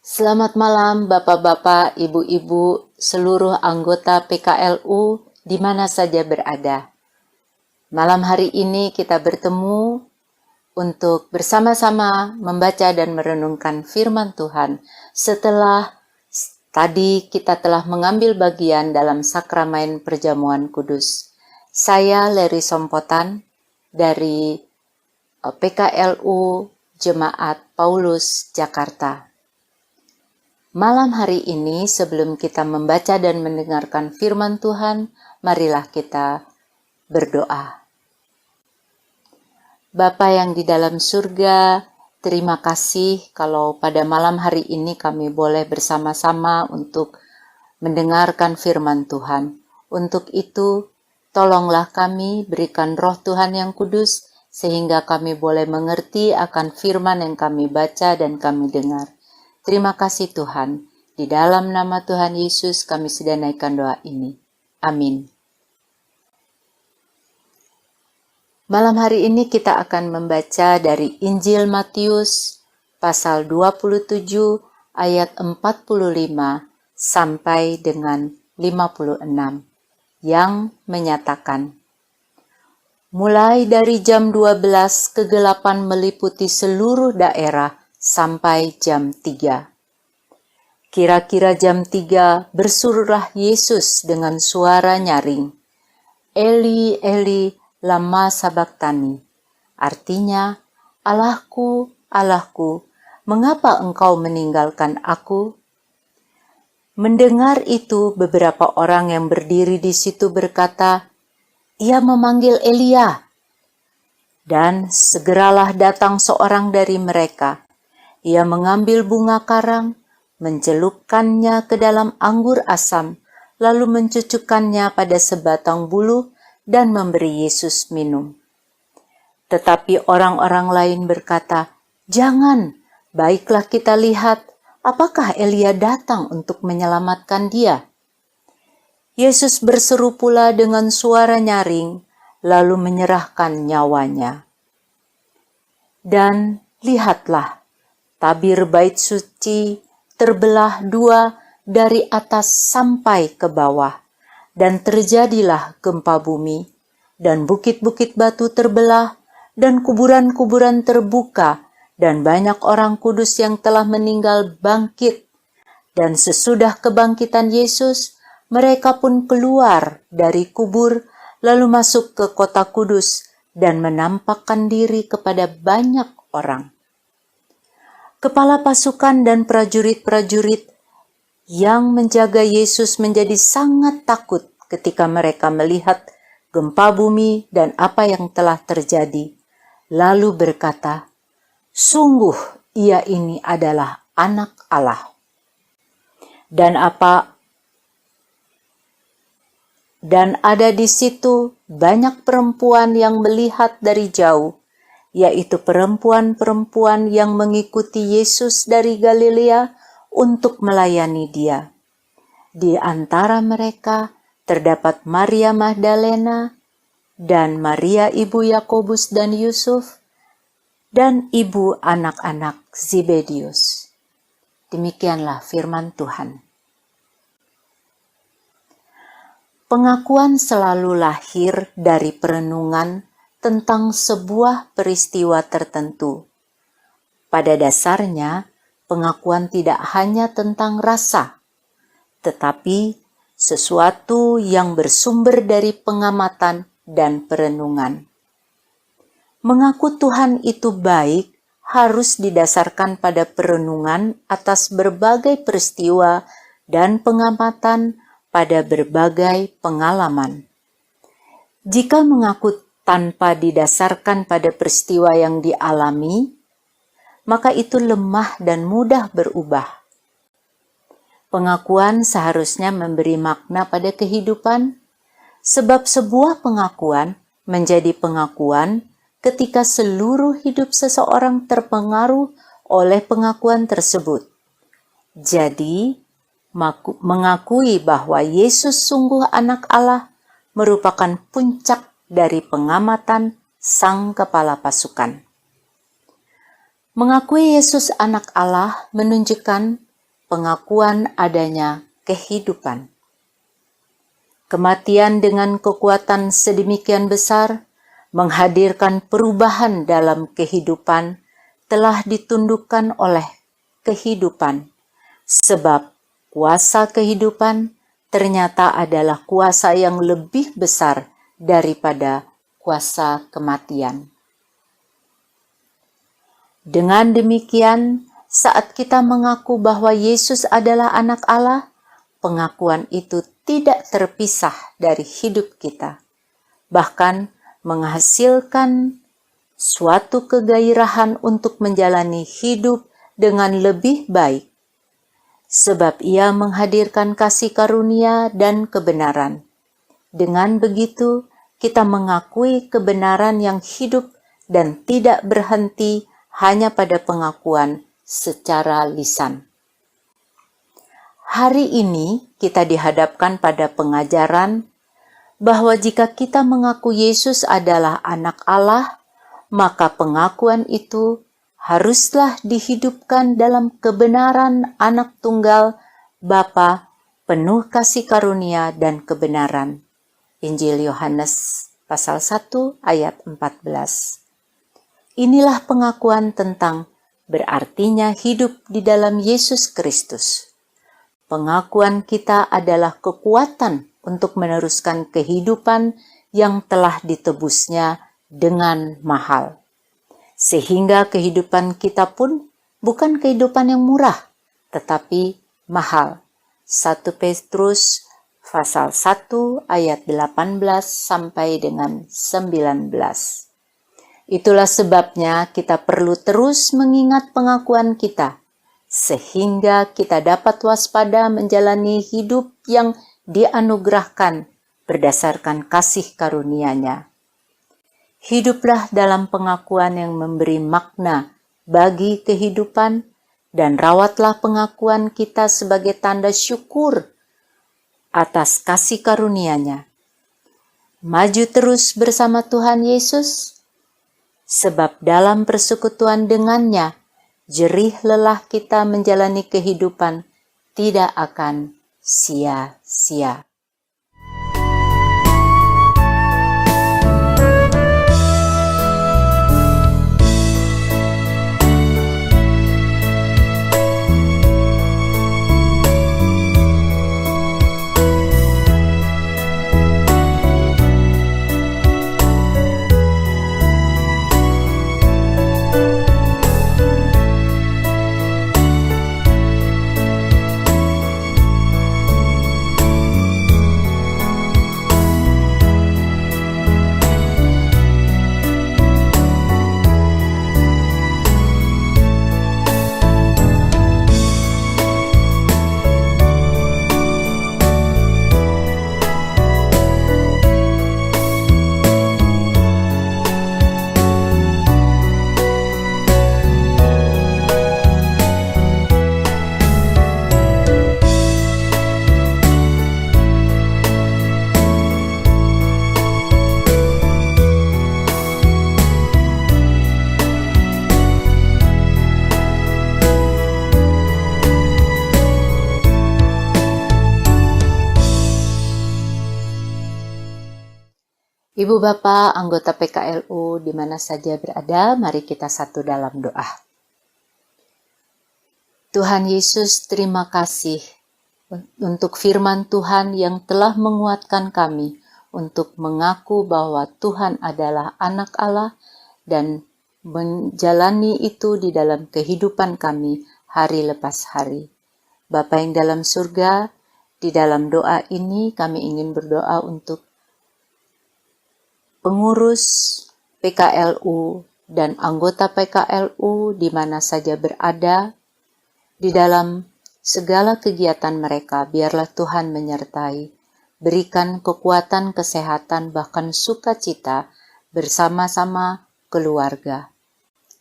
Selamat malam Bapak-Bapak, Ibu-Ibu, seluruh anggota PKLU di mana saja berada. Malam hari ini kita bertemu untuk bersama-sama membaca dan merenungkan firman Tuhan setelah tadi kita telah mengambil bagian dalam sakramen perjamuan kudus. Saya Leri Sompotan dari PKLU Jemaat Paulus Jakarta. Malam hari ini sebelum kita membaca dan mendengarkan firman Tuhan, marilah kita berdoa. Bapa yang di dalam surga, terima kasih kalau pada malam hari ini kami boleh bersama-sama untuk mendengarkan firman Tuhan. Untuk itu, tolonglah kami berikan roh Tuhan yang kudus, sehingga kami boleh mengerti akan firman yang kami baca dan kami dengar. Terima kasih Tuhan, di dalam nama Tuhan Yesus kami sedang doa ini. Amin. Malam hari ini kita akan membaca dari Injil Matius pasal 27 ayat 45 sampai dengan 56 yang menyatakan, mulai dari jam 12 kegelapan meliputi seluruh daerah sampai jam 3. Kira-kira jam 3 bersuruhlah Yesus dengan suara nyaring, Eli, Eli, lama sabachthani. Artinya, Allahku, Allahku, mengapa engkau meninggalkan aku? Mendengar itu, beberapa orang yang berdiri di situ berkata, ia memanggil Elia. Dan segeralah datang seorang dari mereka. Ia mengambil bunga karang, mencelupkannya ke dalam anggur asam, lalu mencucukkannya pada sebatang bulu dan memberi Yesus minum. Tetapi orang-orang lain berkata, jangan, baiklah kita lihat, apakah Elia datang untuk menyelamatkan dia? Yesus berseru pula dengan suara nyaring, lalu menyerahkan nyawanya. Dan lihatlah, tabir bait suci terbelah dua dari atas sampai ke bawah, dan terjadilah gempa bumi, dan bukit-bukit batu terbelah, dan kuburan-kuburan terbuka, dan banyak orang kudus yang telah meninggal bangkit. Dan sesudah kebangkitan Yesus, mereka pun keluar dari kubur, lalu masuk ke kota kudus, dan menampakkan diri kepada banyak orang. Kepala pasukan dan prajurit-prajurit yang menjaga Yesus menjadi sangat takut ketika mereka melihat gempa bumi dan apa yang telah terjadi. Lalu berkata, sungguh ia ini adalah Anak Allah. Dan ada di situ banyak perempuan yang melihat dari jauh, yaitu perempuan-perempuan yang mengikuti Yesus dari Galilea untuk melayani dia. Di antara mereka terdapat Maria Magdalena dan Maria ibu Yakobus dan Yusuf dan ibu anak-anak Zebedius. Demikianlah firman Tuhan. Pengakuan selalu lahir dari perenungan tentang sebuah peristiwa tertentu. Pada dasarnya, pengakuan tidak hanya tentang rasa, tetapi sesuatu yang bersumber dari pengamatan dan perenungan. Mengaku Tuhan itu baik harus didasarkan pada perenungan atas berbagai peristiwa dan pengamatan pada berbagai pengalaman. Jika mengaku tanpa didasarkan pada peristiwa yang dialami, maka itu lemah dan mudah berubah. Pengakuan seharusnya memberi makna pada kehidupan, sebab sebuah pengakuan menjadi pengakuan ketika seluruh hidup seseorang terpengaruh oleh pengakuan tersebut. Jadi, mengakui bahwa Yesus sungguh Anak Allah merupakan puncak dari pengamatan Sang Kepala Pasukan. Mengakui Yesus Anak Allah menunjukkan pengakuan adanya kehidupan. Kematian dengan kekuatan sedemikian besar menghadirkan perubahan dalam kehidupan telah ditundukkan oleh kehidupan, sebab kuasa kehidupan ternyata adalah kuasa yang lebih besar daripada kuasa kematian. Dengan demikian, saat kita mengaku bahwa Yesus adalah anak Allah, pengakuan itu tidak terpisah dari hidup kita, bahkan menghasilkan suatu kegairahan untuk menjalani hidup dengan lebih baik, sebab ia menghadirkan kasih karunia dan kebenaran. Dengan begitu, kita mengakui kebenaran yang hidup dan tidak berhenti hanya pada pengakuan secara lisan. Hari ini kita dihadapkan pada pengajaran bahwa jika kita mengaku Yesus adalah anak Allah, maka pengakuan itu haruslah dihidupkan dalam kebenaran anak tunggal Bapa penuh kasih karunia dan kebenaran. Injil Yohanes pasal 1 ayat 14. Inilah pengakuan tentang berartinya hidup di dalam Yesus Kristus. Pengakuan kita adalah kekuatan untuk meneruskan kehidupan yang telah ditebusnya dengan mahal. Sehingga kehidupan kita pun bukan kehidupan yang murah, tetapi mahal. 1 Petrus pasal 1 ayat 18 sampai dengan 19. Itulah sebabnya kita perlu terus mengingat pengakuan kita, sehingga kita dapat waspada menjalani hidup yang dianugerahkan berdasarkan kasih karunia-Nya. Hiduplah dalam pengakuan yang memberi makna bagi kehidupan dan rawatlah pengakuan kita sebagai tanda syukur atas kasih karunia-Nya. Maju terus bersama Tuhan Yesus, sebab dalam persekutuan dengannya, jerih lelah kita menjalani kehidupan tidak akan sia-sia. Ibu Bapak, anggota PKLU di mana saja berada, mari kita satu dalam doa. Tuhan Yesus, terima kasih untuk firman Tuhan yang telah menguatkan kami untuk mengaku bahwa Tuhan adalah anak Allah dan menjalani itu di dalam kehidupan kami hari lepas hari. Bapa yang dalam surga, di dalam doa ini kami ingin berdoa untuk pengurus PKLU dan anggota PKLU di mana saja berada, di dalam segala kegiatan mereka, biarlah Tuhan menyertai, berikan kekuatan, kesehatan, bahkan sukacita bersama-sama keluarga.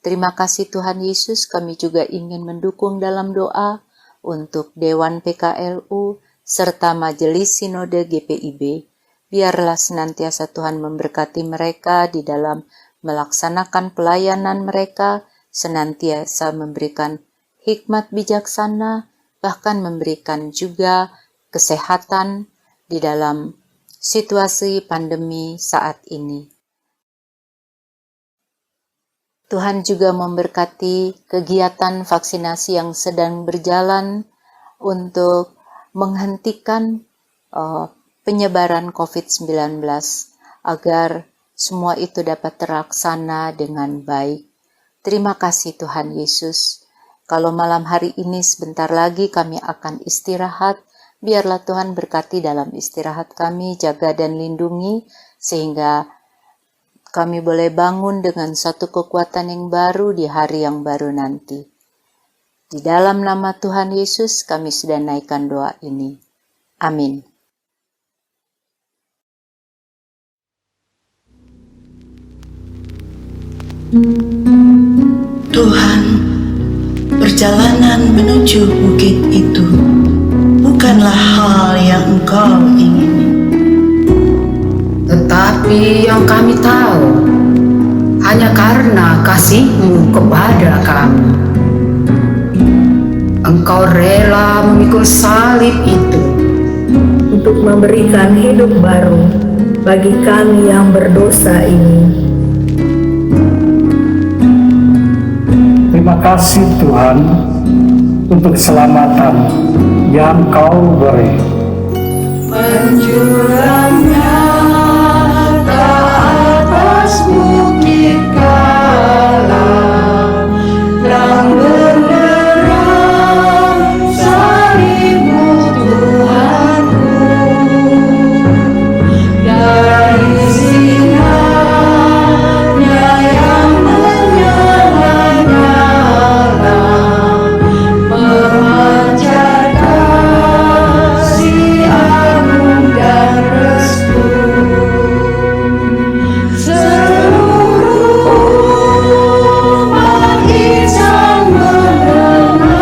Terima kasih Tuhan Yesus, kami juga ingin mendukung dalam doa untuk Dewan PKLU serta Majelis Sinode GPIB. Biarlah senantiasa Tuhan memberkati mereka di dalam melaksanakan pelayanan mereka, senantiasa memberikan hikmat bijaksana, bahkan memberikan juga kesehatan di dalam situasi pandemi saat ini. Tuhan juga memberkati kegiatan vaksinasi yang sedang berjalan untuk menghentikan penyebaran COVID-19 agar semua itu dapat terlaksana dengan baik. Terima kasih Tuhan Yesus. Kalau malam hari ini sebentar lagi kami akan istirahat, biarlah Tuhan berkati dalam istirahat kami, jaga dan lindungi, sehingga kami boleh bangun dengan satu kekuatan yang baru di hari yang baru nanti. Di dalam nama Tuhan Yesus kami sudah naikkan doa ini. Amin. Tuhan, perjalanan menuju bukit itu bukanlah hal yang Engkau ingini. Tetapi yang kami tahu, hanya karena kasih-Mu kepada kami, Engkau rela memikul salib itu untuk memberikan hidup baru bagi kami yang berdosa ini. Terima kasih Tuhan untuk keselamatan yang Kau beri. Menjuramnya ke atas bukit Kala, terang benderang salib-Mu Tuhanku, dari sinarnya yang menyala-nyala, memancar kasih agung dan restu. Seluruh umat insan menengadah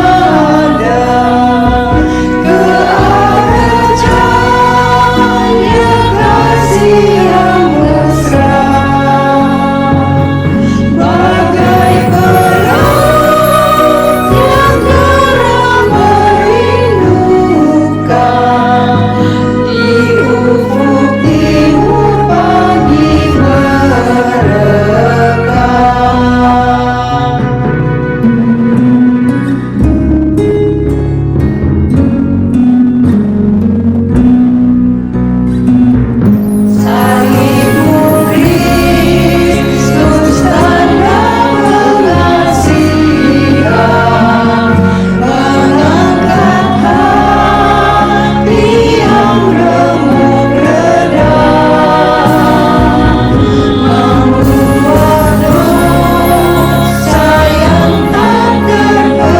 ke arah cahaya kasih yang mesra, bagai pelang yang terang merindukan di ufuk timur pagi merekah. Salib-Mu Kristus, tanda pengasihan, mengangkat hati yang remuk redam, membuat dosa yang tak terberikan,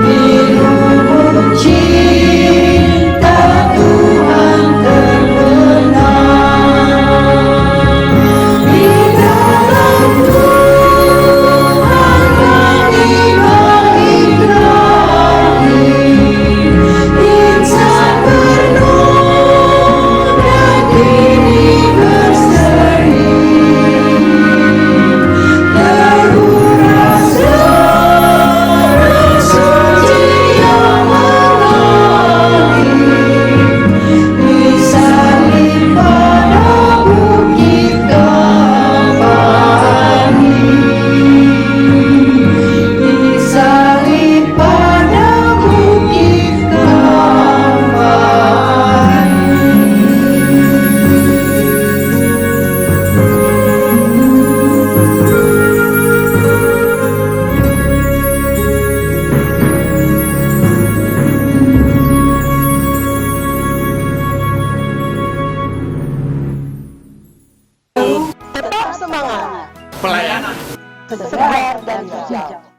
hidup cinta Tuhan terbenam. Di dalam Tuhan kami berikrahi, insan bernoda kini berseri, teruras darah suci yang mengalir, disalib pada bukit Kalvari, disalib pada bukit Tetap semangat. Pelayanan. Segar dan hijau.